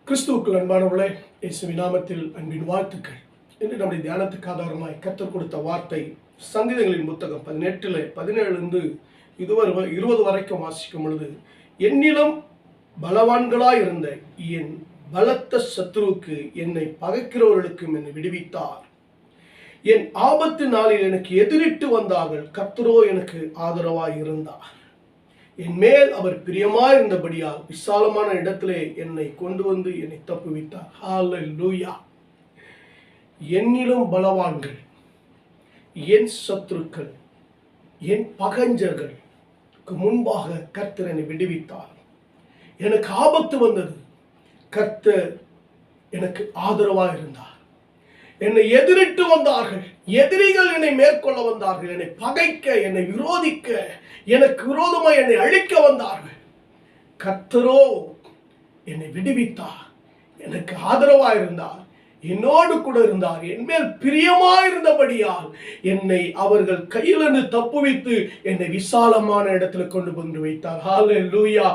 கிறிஸ்துவுக்குள் அன்பானவர்களே, இயேசுவின் நாமத்தில் அன்பின் வாழ்த்துக்கள். இன்று நம்முடைய தியானத்துக்கு ஆதாரமாய் கர்த்தர் கொடுத்த வார்த்தை சங்கீதங்களின் புத்தகம் 17 இதுவரை 20 வரைக்கும் வாசிக்கும் பொழுது, என்னிலும் பலவான்களாய் இருந்த என் பலத்த சத்துருவுக்கு என்னை பகைக்கிறவர்களுக்கும் என்னை விடுவித்தார். என் ஆபத்து நாளில் எனக்கு எதிரிட்டு வந்தார்கள், கர்த்தரோ எனக்கு ஆதரவாய் இருந்தார். என் மேல் அவர் பிரியமாயிருந்தபடியால் விசாலமான இடத்திலே என்னை கொண்டு வந்து என்னை தப்புவித்தார். ஹல்லேலூயா. என்னிலும் பலவான்கள், என் சத்துருக்கள், என் பகைஞர்களுக்கு முன்பாக கர்த்தர் என்னை விடுவித்தார். எனக்கு ஆபத்து வந்தது, கர்த்தர் எனக்கு ஆதரவாக இருந்தார். என்னை எதிரிட்டு வந்தார்கள், எதிரிகள் என்னை மேற்கொள்ள வந்தார்கள், என்னை பகைக்க, என்னை விரோதிக்க, எனக்கு விரோதமாக என்னை அழிக்க வந்தார்கள். கர்த்தரோ என்னை விடுவித்தார், எனக்கு ஆதரவாக இருந்தார், என்னோடு கூட இருந்தார். என் மேல் பிரியமாயிருந்தபடியால் என்னை அவர்கள் கையிலிருந்து தப்புவித்து என்னை விசாலமான இடத்துல கொண்டு வந்து வைத்தார். ஹல்லேலூயா.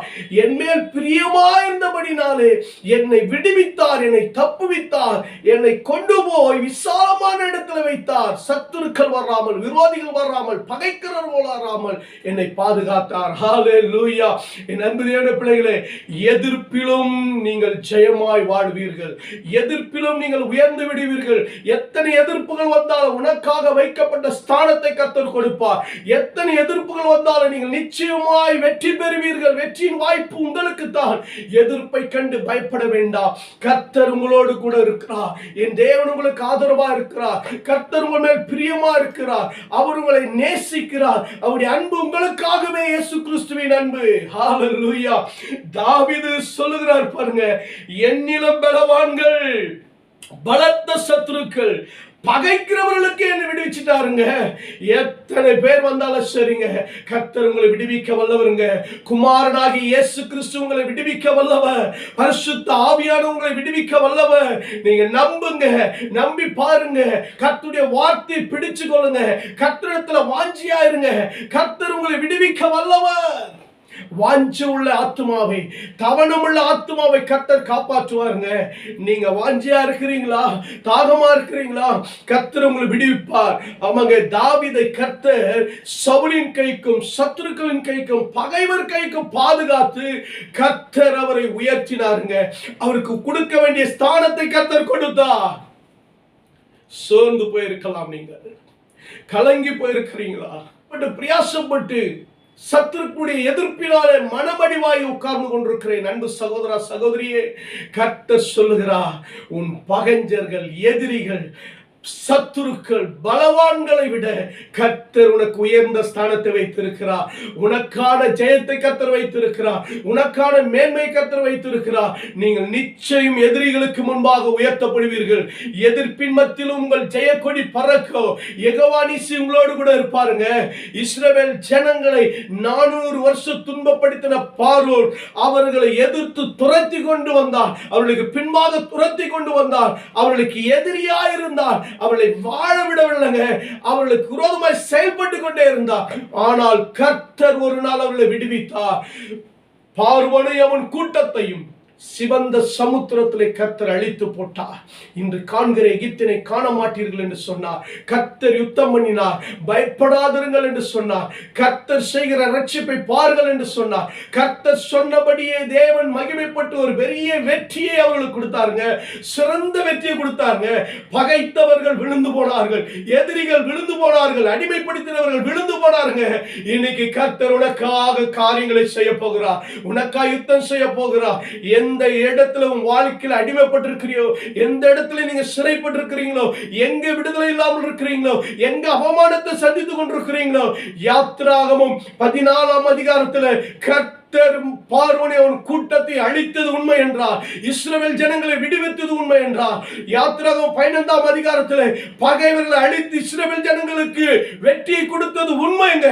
என் மேல் பிரியமாயிருந்தபடினாலே என்னை விடுவித்தார், என்னை தப்புவித்தார், என்னை கொண்டு போய் விசாலமான இடத்துல வைத்தார். சத்துருக்கள் வராமல், விரோதிகள் வராமல், பகைக்கிறவர்கள் வராமல் என்னை பாதுகாத்தார். ஹல்லேலூயா. என் அன்புடைய பிள்ளைகளே, எதிர்ப்பிலும் நீங்கள் ஜெயமாய் வாழ்வீர்கள், எதிர்ப்பிலும் நீங்கள் உயர்ந்து விடுவீர்கள். எத்தனை எதிர்ப்புகள் வந்தாலும் உனக்காக வைக்கப்பட்ட ஸ்தானத்தை கர்த்தர் கொடுப்பார். எத்தனை எதிர்ப்புகள் வந்தாலும் நீங்கள் நிச்சயமாய் வெற்றி பெறுவீர்கள். வெற்றியின் வாய்ப்பு உங்களுக்கு தான். எதிர்ப்பை கண்டு பயப்பட வேண்டாம். கர்த்தர் உங்களோடு கூட இருக்கிறார். என் தேவன் உங்களுக்கு ஆதரவா இருக்கிறார். கர்த்தர் உங்கள் மேல் பிரியமா இருக்கிறார். அவர் உங்களை நேசிக்கிறார். அவருடைய அன்பு உங்களுக்காகவே, இயேசு கிறிஸ்துவின் அன்பு. ஹல்லேலூயா. தாவீது சொல்லுகிறார் பாருங்க, என்னிலும் பலவான்கள், பலத்த சத்துருக்கள், பகைக்கிறவர்களுக்கு என்ன விடுவிச்சுட்டாருங்க. எத்தனை பேர் வந்தாலும் சரிங்க, கர்த்தர் உங்களை விடுவிக்க வல்லவருங்க. குமாரனாகி இயேசு கிறிஸ்து உங்களை விடுவிக்க வல்லவர். பரிசுத்த ஆவியானவர் உங்களை விடுவிக்க வல்லவர். நீங்க நம்புங்க, நம்பி பாருங்க. கர்த்தருடைய வார்த்தையை பிடிச்சு கொள்ளுங்க. கர்த்தரிடத்துல வாஞ்சியா இருங்க. கர்த்தர் உங்களை விடுவிக்க வல்லவர். வாஞ்ச உள்ள ஆத்மாவை, தவணமுள்ள ஆத்மாவை கர்த்தர் காப்பாற்றுவாருங்க. நீங்க வாஞ்சியா இருக்கிறீங்களா, தாகமா இருக்கிறீங்களா, கர்த்தர் உங்களை விடுவிப்பார். ஆமாங்க, தாவீதை கர்த்தர் சவுலின் கைக்கும், சத்துருக்களின் கைக்கும், பகைவர் கைக்கும் பாதுகாத்து கர்த்தர் அவரை உயர்த்தினாருங்க. அவருக்கு கொடுக்க வேண்டிய ஸ்தானத்தை கர்த்தர் கொடுத்தார். சோர்ந்து போயிருக்கலாம், நீங்க கலங்கி போயிருக்கிறீங்களா, பிரயாசப்பட்டு சத்துருக்குடைய எதிர்ப்பினாலே மனமடிவாய் உட்கார்ந்து கொண்டிருக்கிறேன். அன்பு சகோதரா, சகோதரியே, கர்த்தர் சொல்லுகிறார், உன் பகைஞர்கள், எதிரிகள், சத்துருக்கள், பலவான்களை விட கர்த்தர் உனக்கு உயர்ந்த ஸ்தானத்தை வைத்திருக்கிறார். உனக்கான ஜெயத்தை கர்த்தர் வைத்திருக்கிறார். உனக்கான மேன்மை கர்த்தர் வைத்திருக்கிறார். நீங்கள் நிச்சயம் எதிரிகளுக்கு முன்பாக உயர்த்தப்படுவீர்கள். எதிர்ப்பின் மத்தியிலும் உங்கள் ஜெயக்கொடி பறக்கும். யெகோவா நீசி உங்களோடு கூட இருப்பாருங்க. இஸ்ரவேல் ஜனங்களை 400 வருஷம் துன்பப்படுத்தின பார்வோன் அவர்களை எதிர்த்து துரத்தி கொண்டு வந்தார். அவர்களுக்கு பின்பாக துரத்தி கொண்டு வந்தார். அவர்களுக்கு எதிரியாயிருந்தார். அவர்களை வாழ விடவில்லைங்க. அவர்களுக்கு விரோதமாய் செயல்பட்டு கொண்டே இருந்தார். ஆனால் கர்த்தர் ஒரு நாள் அவர்களை விடுவித்தார். பார்வோனை அவன் கூட்டத்தையும் சிவந்த சமுத்திரத்திலே கர்த்தர் அழித்து போட்டார். இன்று காண்கிற எகிப்தினை காண மாட்டீர்கள் என்று சொன்னார். கர்த்தர் யுத்தம் பண்ணினார். பயப்படாதிருங்கள் என்று சொன்னார். கர்த்தர் செய்கிற ரட்சிப்பை பாருங்கள் என்று சொன்னார். கர்த்தர் சொன்னபடியே தேவன் மகிமைப்பட்டு ஒரு பெரிய வெற்றியை அவர்களுக்கு கொடுத்தாருங்க. சிறந்த வெற்றியை கொடுத்தாருங்க. பகைத்தவர்கள் விழுந்து போனார்கள், எதிரிகள் விழுந்து போனார்கள், அடிமைப்படுத்தினவர்கள் விழுந்து போனாருங்க. இன்னைக்கு கர்த்தர் உனக்காக காரியங்களை செய்ய போகிறார். உனக்காக யுத்தம் செய்ய போகிறார். எந்த இடத்துல உன் வாழ்க்கையில் அடிமைப்பட்டிருக்கிறீங்களோ, எந்த இடத்துல நீங்க சிறைப்பட்டிருக்கிறீங்களோ, எங்க விடுதலை இல்லாமல் இருக்கிறீங்களோ, எங்க அவமானத்தை சந்தித்துக் கொண்டிருக்கிறீங்களோ, யாத்திராகமம் 14ஆம் அதிகாரத்துல பார்வோனை அவன் கூட்டத்தை அழித்தது உண்மை என்றார். இஸ்ரவேல் ஜனங்களை விடுவித்தது உண்மை என்றார். யாத்திராகமம் 15ஆம் அதிகாரத்தில் பகைவர்களை அழித்து இஸ்ரவேல் ஜனங்களுக்கு வெற்றியை கொடுத்தது உண்மைங்க.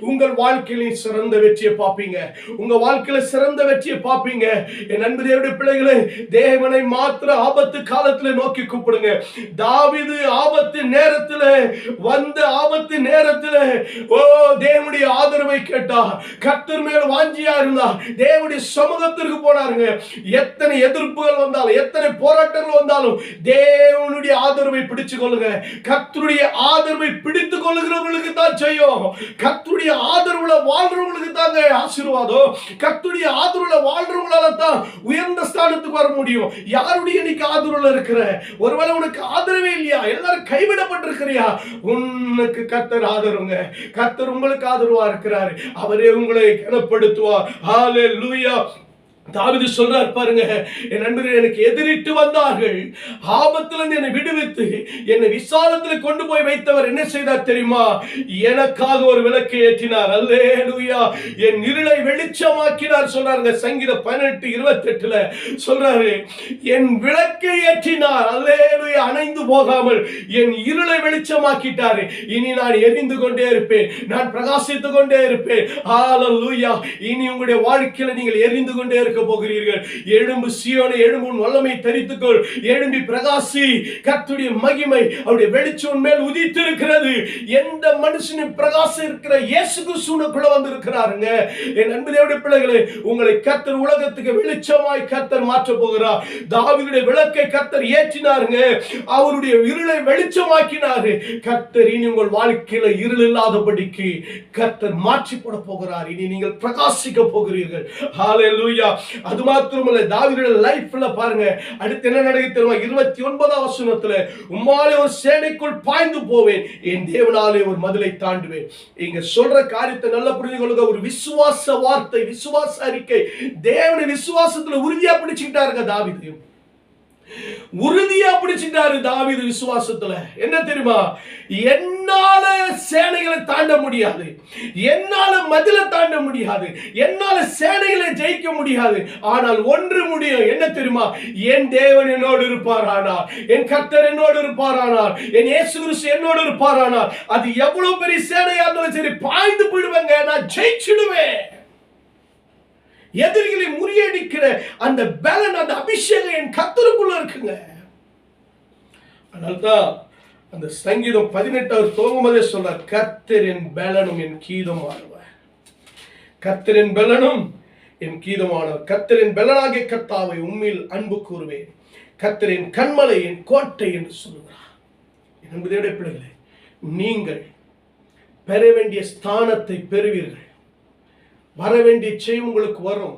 உங்கள் வாழ்க்கையில சிறந்த வெற்றியை பார்ப்பீங்க. உங்க வாழ்க்கையில சிறந்த வெற்றியை பார்ப்பீங்க. என் அன்பு தேவனுடைய பிள்ளைகளே, தேவனை மாத்திர ஆபத்து காலத்தில் நோக்கி கூப்பிடுங்க. தாவீது ஆபத்து நேரத்தில் ஆபத்து நேரத்தில் தேவனுடைய ஆதரவை கேட்டார். கர்த்தர் மேல் வாஞ்சியா இருந்தா தேவனுடைய சமூகத்திற்கு போனாருங்க. எத்தனை எதிர்ப்புகள் வந்தாலும், எத்தனை போராட்டங்கள் வந்தாலும் தேவனுடைய ஆதரவை பிடிச்சு கொள்ளுங்க. கர்த்தருடைய ஆதரவை பிடித்துக் கொள்ளுகிறவர்களுக்கு தான் செய்யும். கர்த்தருடைய ஆதரவுல வாழ்றவங்களுக்கு தாங்க ஆசீர்வாதம். கர்த்தருடைய ஆதரவுல வாழ்றவங்களால தான் உயர்ந்த ஸ்தானத்துக்கு வர முடியும். யாருடைய இன்னைக்கு ஆதரவுல இருக்கிற? ஒருவேளை உனக்கு ஆதரவே இல்லையா? எல்லாரும் கைவிடப்பட்டிருக்கிறியா? உனக்கு கர்த்தர் ஆதரவுங்க. கர்த்தர் உங்களுக்கு ஆதரவா இருக்கிறார். அவரே உங்களை கனப்படுத்துவார். ஹல்லேலூயா. தாவீது சொல்றார் பாருங்க, என் நண்பர்கள் எனக்கு எதிரிட்டு வந்தார்கள், ஆபத்திலிருந்து என்னை விடுவித்து என்னை விசாலத்தில் கொண்டு போய் வைத்தவர் என்ன செய்தார் தெரியுமா? எனக்காக ஒரு விளக்கை ஏற்றினார். அல்லேலூயா. என் இருளை வெளிச்சமாக்கினார் சொல்றாருங்க. சங்கீதம் 18:28 சொல்றாரு, என் விளக்கை ஏற்றினார். அல்லேலூயா. அணைந்து போகாமல் என் இருளை வெளிச்சமாக்கிட்டாரு. இனி நான் எரிந்து கொண்டே இருப்பேன், நான் பிரகாசித்துக் கொண்டே இருப்பேன். ஹல்லேலூயா. இனி உங்களுடைய வாழ்க்கையில நீங்கள் எரிந்து கொண்டே இருக்க போகிறீர்கள். எழும்பு சீயோனே, எழும்பு, உன் வல்லமை தரித்துக்கொள், எழும்பி பிரகாசி. கர்த்தருடைய மகிமை அவருடைய வெளிச்சம் மேல் உதித்திருக்கிறது. எந்த மனுஷனின் பிரகாசம் இருக்கிற இயேசு கிறிஸ்துவுக்குள்ள வந்திருக்கிறாருங்க. என் அன்பு தேவனுடைய பிள்ளைகளே, உங்களை கர்த்தர் உலகத்துக்கு வெளிச்சமாய் கர்த்தர் மாற்ற போகிறார். தாவீதுடைய விளக்கை கர்த்தர் ஏற்றினாருங்க. அவருடைய இருளை வெளிச்சமாக்கினாரு. கர்த்தர் இனி உங்கள் வாழ்க்கையில இருள் இல்லாதபடிக்கு கர்த்தர் மாற்றி போட போகிறார். இனி நீங்கள் பிரகாசிக்க போகிறீர்கள். ஹல்லேலூயா. அது மாத்திரமல்ல, தாவீதுடைய லைஃப்ல பாருங்க அடுத்து என்ன நடக்குது தெரியுமா? 29ஆம் வசனத்துல, உம்மாலே ஒரு சேனைக்குள் பாய்ந்து போவேன், என் தேவனாலே ஒரு மதிலை தாண்டுவேன். இங்க சொல்ற காரியத்தை நல்லா புரிந்து கொள்ளுங்க. ஒரு விசுவாச வார்த்தை, விசுவாச அறிக்கை. தேவனை விசுவாசத்துல உறுதியா பிடிச்சுக்கிட்டாருங்க தாவீது. உறுதியா பிடிச்சிட்டாரு தாவீது விசுவாசத்துல. என்ன தெரியுமா? என்னால சேனைகளை தாண்ட முடியாது, என்னால மதிலை தாண்ட முடியாது, என்னால சேனைகளை ஜெயிக்க முடியாது, ஆனால் ஒன்று முடியும். என்ன தெரியுமா? என் தேவன் என்னோடு இருப்பாரானால், என் கர்த்தர் என்னோடு இருப்பாரானால், என் இயேசு கிறிஸ்து என்னோடு இருப்பாரானால், அது எவ்வளவு பெரிய சேனையா இருந்தாலும் சரி பாய்ந்து போயிடுவேங்க, நான் ஜெயிச்சிடுவேன். எதிரிகளை முறியடிக்கிற அந்த பலன், அந்த அபிஷேகம் என் கர்த்தருக்குள்ள இருக்குங்க. அதனால்தான் அந்த சங்கீதம் 18 துவங்கும்போதே சொல்றார், கர்த்தரின் பலனும் என் கீதமானவர். கர்த்தரின் பலனும் என் கீதமானவர். கர்த்தரின் பலனாகிய கர்த்தாவை உம்மில் அன்பு கூறுவேன். கர்த்தரின் கன்மலை என் கோட்டை என்று சொல்லுகிறார். என்பதை பிள்ளைகளே, நீங்கள் பெற வேண்டிய ஸ்தானத்தை பெறுவீர்கள். வர வேண்டிய செய்தி உங்களுக்கு வரும்.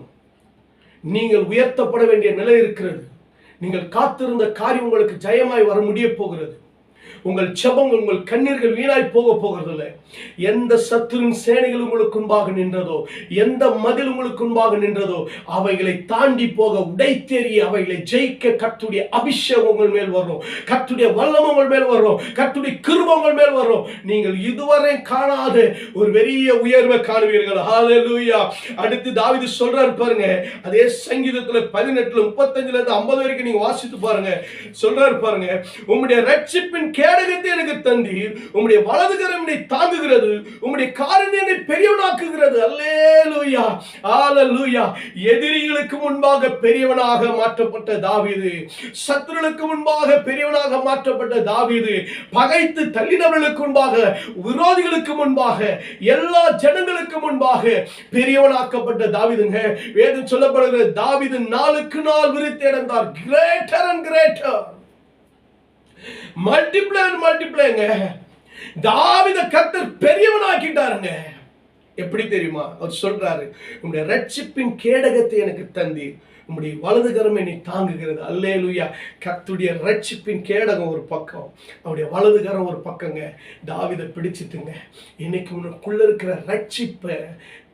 நீங்கள் உயர்த்தப்பட வேண்டிய நிலை இருக்கிறது. நீங்கள் காத்திருந்த காரியம் உங்களுக்கு ஜெயமாய் வர முடிய போகிறது. உங்கள் ஜெபம், உங்கள் கண்ணீர்கள் வீணாய் போக போகிறதில்லை. எந்த சத்துருவின் சேனைகள் உங்களுக்கு முன்பாக நின்றதோ, எந்த மதில் உங்களுக்கு முன்பாக நின்றதோ, அவைகளை தாண்டி போக, உடைத்தெறிய, அவைகளை ஜெயிக்க கர்த்தருடைய அபிஷேகம் உங்கள் மேல் வரும். கர்த்தருடைய வல்லமை உங்கள் மேல் வரும். கர்த்தருடைய கிருபை உங்கள் மேல் வரும். நீங்கள் இதுவரை காணாத ஒரு பெரிய உயர்வை காணுவீர்கள். ஹல்லேலூயா. அடுத்து தாவீது சொல்றாரு பாருங்க, அதே சங்கீதத்துல 18 35 50 வரைக்கும் நீங்க வாசித்து பாருங்க. சொல்றாரு பாருங்க, உம்முடைய ரட்சிப்பின் கேடகத்தை எனக்கு தந்தீர், உம்முடைய வலது கரம் என்னை தாங்குகிறது, உம்முடைய காரணம் என்னை பெரியவனாக்குகிறது. அல்லேலூயா, ஹல்லேலூயா. எதிரிகளுக்கு முன்பாக பெரியவனாக மாற்றப்பட்ட தாவீது, சத்துருவுக்கு முன்பாக பெரியவனாக மாற்றப்பட்ட தாவீது, பகைத்து தள்ளினவர்களுக்கு முன்பாக, விரோதிகளுக்கு முன்பாக, எல்லா ஜனங்களுக்கு முன்பாக பெரியவனாக்கப்பட்ட தாவீதுங்க. வேதம் சொல்லப்படுகிறது, தாவீது நாளுக்கு நாள் விருத்தி அடைந்தார். கிரேட்டர் அண்ட் கிரேட்டர், மல்டிப்ளைங்க. தாவீத கர்த்தர் பெரியவனாக்கிட்டாருங்க. எப்படி தெரியுமா? அவர் சொல்றாரு, உம்முடைய ரட்சிப்பின் கேடகத்தை எனக்கு தந்தீர், உம்முடைய வலது கரம் என்னை தாங்குகிறது. அல்லேலூயா. கர்த்தருடைய ரட்சிப்பின் கேடகம் ஒரு பக்கம், அவருடைய வலது கரம் ஒரு பக்கங்க. தாவீதை பிடிச்சிட்டுங்க. இன்னைக்கு உனக்குள்ள இருக்கிற ரட்சிப்பை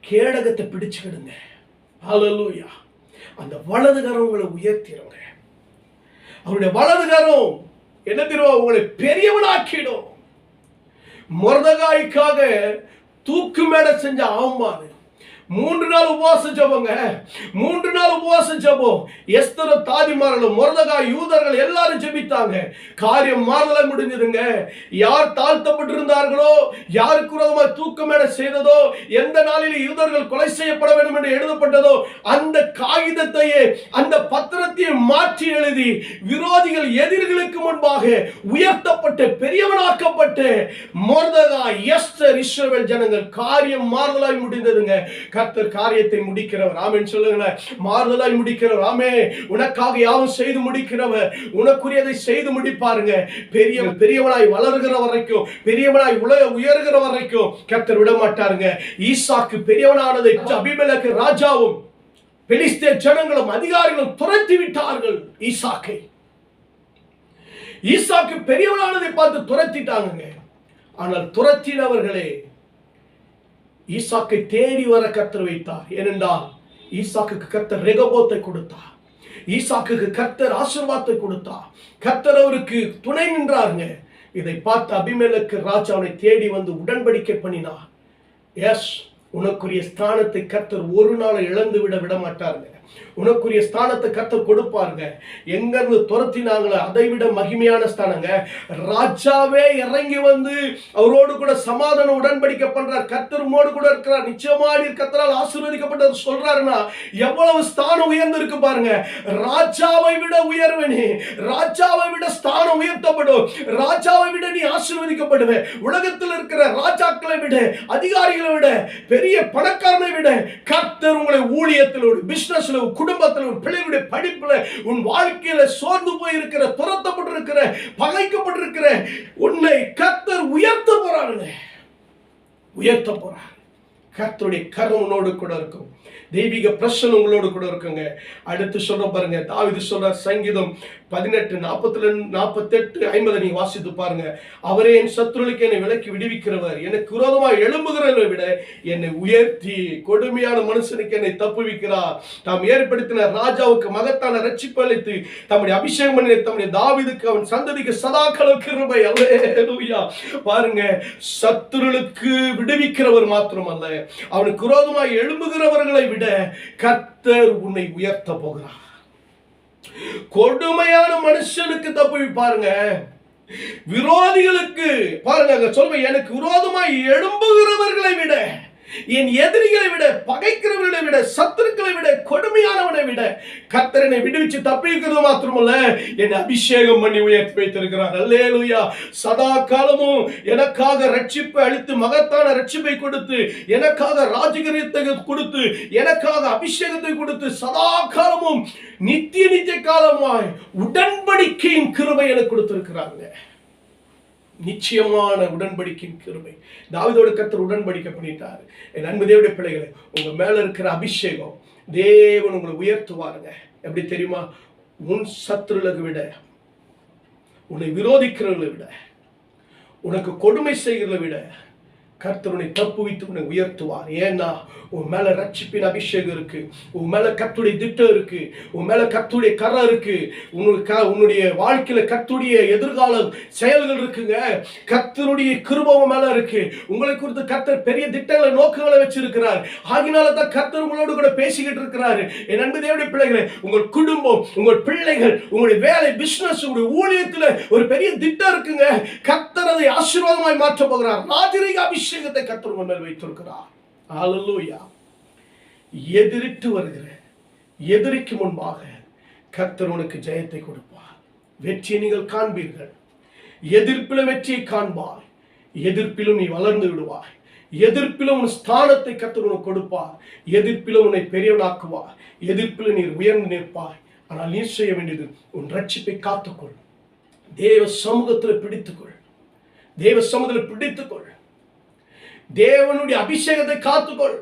கேடகத்தை பிடிச்சுக்கிடுங்க. அல்லேலூயா. அந்த வலது கரம் உங்களை உயர்த்திடுங்க. அவருடைய வலது கரம் என்ன தெரியுமா? உங்களை பெரியவனாக்கிடும். மொர்தெகாய்க்காக தூக்கு மேடை செஞ்ச ஆமான் 3 நாள் உபவாசம் ஜெபங்க. 3 நாள் உபவாசம் ஜெபம். எஸ்தர், தாதிமார்கள், மொர்தெகாய், யூதர்கள் எல்லாரும் ஜெபித்தாங்க. காரியம் மாறல முடிஞ்சதுங்க. யார் தாழ்த்தப்பட்டிருந்தார்களோ, யாருக்கு விரோதமாக தூக்கமேடை செய்ததோ, எந்த நாளில் யூதர்கள் கொலை செய்யப்பட வேண்டும் என்று எழுதப்பட்டதோ, அந்த காகிதத்தையே, அந்த பத்திரத்தையே மாற்றி எழுதி விரோதிகள், எதிரிகளுக்கு முன்பாக உயர்த்தப்பட்ட பெரியவனாக்கப்பட்ட மொர்தெகாய், எஸ்தர், இஸ்ரவேல் ஜனங்கள், காரியம் மாறுதலாய் முடிந்ததுங்க. கர்த்தர் காரியத்தை முடிக்கிறவர். ஆமென் சொல்லுங்களேன். மாறுதலாய் முடிக்கிறவர். ஆமே. உனக்காக யாவும் செய்து முடிக்கிறவர். உனக்குரியதை செய்து முடிப்பாருங்க. பெரியவனாய் வளர்கிற வரைக்கும், பெரியவனாய் உயர்கிற வரைக்கும் கர்த்தர் விட மாட்டாருங்க. ஈசாக்கு பெரியவனானதை அபிமெலேக்கு ராஜாவும் பெலிஸ்தே ஜனங்களும் அதிகாரிகளும் துரத்தி விட்டார்கள் ஈசாக்கை. ஈசாக்கு பெரியவனானதை பார்த்து துரத்திட்டாங்க. ஆனால் துரத்தினவர்களே ஈசாக்கை தேடி வர கர்த்தர் வைத்தார். ஏனென்றால் ஈசாக்குக்கு கர்த்தர் ரெகோபோத்தை கொடுத்தார். ஈசாக்குக்கு கர்த்தர் ஆசீர்வாதத்தை கொடுத்தார். கர்த்தர் அவருக்கு துணை நின்றாருங்க. இதை பார்த்து அபிமெலேக்கு ராஜா அவனை தேடி வந்து உடன்படிக்கை பண்ணினார். எஸ், உனக்குரிய ஸ்தானத்தை கர்த்தர் ஒரு நாள் இழந்து விட மாட்டாருங்க. உனக்குரிய ஸ்தானத்தை கர்த்தர் கொடுப்பாருங்க. எங்க இருந்து துரத்தினாங்களோ அதை விட மகிமையான ஸ்தானங்க. ராஜாவே இறங்கி வந்து அவரோடு கூட சமாதான உடன்படிக்கை பண்றார். கர்த்தர் உம்மோடு கூட இருக்கிறார், நிச்சயமா கர்த்தரால் ஆசீர்வதிக்கப்பட்டது சொல்றாருன்னா எவ்வளவு ஸ்தானம் உயர்ந்து இருக்கு பாருங்க. ராஜாவை விட உயர்வனே, ராஜாவை விட ஸ்தானம் உயர்த்தப்படும். ராஜாவை விட நீ ஆசீர்வதிக்கப்படுவே. உலகத்தில் இருக்கிற ராஜாக்களை விட, அதிகாரிகளை விட, பெரிய பணக்காரனை விட கர்த்தர் உங்களை ஊழியத்தில், பிசினஸ்ல, குடும்பத்தில், பிள்ளைகளுடைய படிப்புல, உன் வாழ்க்கையில சோர்ந்து போயிருக்கிற, துரத்தப்பட்டிருக்கிற, பகைக்கப்பட்டிருக்கிற உன்னை கர்த்தர் உயர்த்த போறாருங்க. உயர்த்த போறார். கர்த்தருடைய கரம் உன்னோடு கூட இருக்கும். தெய்வீக பிரசன்னம் உங்களோடு கூட இருக்குங்க. அடுத்து சொல்ற பாருங்க, தாவீது சொல்ற சங்கீதம் 18:48-50 நீங்க வாசித்து பாருங்க. அவரே என் சத்துருளுக்கு என்னை விலக்கி விடுவிக்கிறவர், எனக்கு விரோதமாக எழும்புகிறவரை விட என்னை உயர்த்தி கொடுமையான மனுஷனுக்கு என்னை தப்புவிக்கிறார். தாம் ஏற்படுத்தின ராஜாவுக்கு மகத்தான ரட்சிப்பு அளித்து தம்முடைய அபிஷேகம் பண்ணி தம்முடைய தாவீதுக்கு அவன் சந்ததிக்கு சதாகாலம் கிருபை. அல்லேலூயா. பாருங்க, சத்துருளுக்கு விடுவிக்கிறவர் மாத்திரமல்ல, அவனுக்கு விரோதமாக எழும்புகிறவர்களை விட கர்த்தர் உன்னை உயர்த்த போகிறார். கொடுமையான மனுஷனுக்கு தப்புவிப்பாருங்க. விரோதிகளுக்கு பாருங்க சொல்லுங்க, எனக்கு விரோதமாய் எழும்புகிறவர்களை விட, என் எதிரிகளை விட, பகைக்கிறவர்களை விட, சத்துருக்களை விட, கொடுமையானவனை விட கர்த்தர் என்னை விடுவிச்சு தப்பிக்கிறது மாத்திரமல்ல, என்னை அபிஷேகம் பண்ணி உயர்த்தி வைத்திருக்கிறார். அல்லேலூயா. சதா காலமும் எனக்காக ரட்சிப்பை அளித்து, மகத்தான ரட்சிப்பை கொடுத்து, எனக்காக ராஜகீயத்தை கொடுத்து, எனக்காக அபிஷேகத்தை கொடுத்து, சதா காலமும் நித்திய காலமாய் உடன்படிக்கையின் கிருபை எனக்கு கொடுத்திருக்கிறாங்க. நிச்சயமான உடன்படிக்கையின் கிருபை. தாவீதோடு கர்த்தர் உடன்படிக்கை பண்ணிட்டார். என் அன்பு தேவனுடைய பிள்ளைகளே, உங்க மேல இருக்கிற அபிஷேகம் தேவன் உங்களை உயர்த்துவாருங்க. எப்படி தெரியுமா? உன் சத்துருளை விட, உன்னை விரோதிக்கிறவர்களை விட, உனக்கு கொடுமை செய்கிறதை விட கர்த்தர் உன்னை தப்புவித்து உன்னை உயர்த்துவார். ஏன்னா உன் மேல ரட்சிப்பின் அபிஷேகம் இருக்கு, உன் மேல கர்த்தருடைய திட்டம் இருக்கு, உன் மேல கர்த்தருடைய கரம் இருக்கு, உன்னுடைய வாழ்க்கையில கர்த்தருடைய எதிர்கால செயல்கள் இருக்குங்க. கர்த்தருடைய கிருபை உன் மேல இருக்கு. உங்களை குறித்து கர்த்தர் பெரிய திட்டங்களை, நோக்கங்களை வச்சிருக்கிறார். ஆகினால தான் கர்த்தர் உங்களோடு கூட பேசிக்கிட்டு இருக்கிறாரு. என் அன்பு தேவனுடைய பிள்ளைகளே, உங்கள் குடும்பம், உங்கள் பிள்ளைகள், உங்களுடைய வேலை, பிசினஸ், உங்களுடைய ஊழியத்துல ஒரு பெரிய திட்டம் இருக்குங்க. கர்த்தர் அதை ஆசீர்வாதமாய் மாற்ற போகிறார். ராஜரீக அபிஷேகத்தை கர்த்தர் உங்கள் மேல் வைத்திருக்கிறார். ஹல்லேலூயா. எதிரிட்டு வருகிற எதிரிக்கு முன்பாக கர்த்தர் உனக்கு ஜெயத்தை கொடுப்பார். வெற்றியை நீங்கள் காண்பீர்கள். எதிர்ப்பிலும் வெற்றியை காண்பாய். எதிர்ப்பிலும் நீ வளர்ந்து விடுவாய். எதிர்ப்பிலும் உன் ஸ்தானத்தை கர்த்தர் உனக்கு கொடுப்பார். எதிர்ப்பிலும் உன்னை பெரியவனாக்குவார். எதிர்ப்பிலும் நீ உயர்ந்து நிற்பாய். ஆனால் நீ செய்ய வேண்டியது, உன் ரட்சிப்பை காத்துக்கொள். தேவ சமூகத்தில் பிடித்துக்கொள். தேவ சமூகத்தில் பிடித்துக்கொள். தேவனுடைய அபிஷேகத்தை காத்துக்கொள்.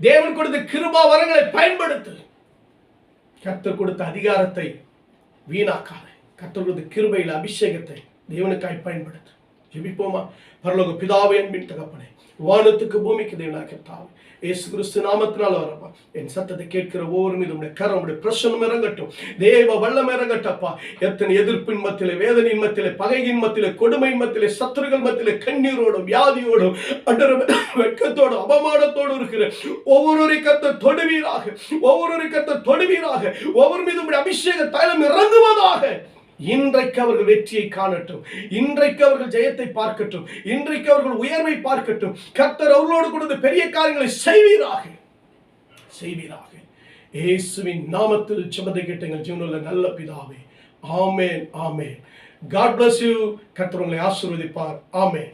தேவன் கொடுத்த கிருபா வரங்களை பயன்படுத்து. கர்த்தர் கொடுத்த அதிகாரத்தை வீணாக்காத. கர்த்தர் கொடுத்த கிருபையில் அபிஷேகத்தை தேவனுக்காய் பயன்படுத்து. ஜெபிப்போமா? பரலோக பிதாவே, அன்பின் தகப்பனே, வானத்துக்கு பூமிக்கு தேவனாகிய கர்த்தாவே, இயேசு கிறிஸ்து நாமத்தினால் வரப்பா, என் சத்தத்தை கேட்கிற ஒவ்வொரு மீது உடைய கரம், உடைய பிரசன்னம் இறங்கட்டும். தேவ வல்லம் இறங்கட்டப்பா. எத்தனை எதிர்ப்பின் மத்தியிலே, வேதனையின் மத்தியிலே, பகையின் மத்தியிலே, கொடுமையின் மத்தியிலே, சத்துருகள் மத்தியிலே, கண்ணீரோடும் வியாதியோடும் வெட்கத்தோடும் அவமானத்தோடு இருக்கிற ஒவ்வொரு கர்த்தர் தொடுவீராக. ஒவ்வொரு கர்த்தர் தொடுவீராக. ஒவ்வொரு மீது உடைய அபிஷேக தைலம் இறங்குவதாக. இன்றைக்கு அவர்கள் வெற்றியை காணட்டும். இன்றைக்கு அவர்கள் ஜெயத்தை பார்க்கட்டும். இன்றைக்கு அவர்கள் உயர்வை பார்க்கட்டும். கர்த்தர் அவர்களோடு கொடுத்த பெரிய காரியங்களை செய்வீராக. இயேசுவின் நாமத்தில் ஜெபத்தை கேட்ட எங்கள் ஜீவனுள்ள நல்ல பிதாவே, ஆமென், ஆமென். God bless you. கர்த்தர் உங்களை ஆசீர்வதிப்பார். ஆமென்.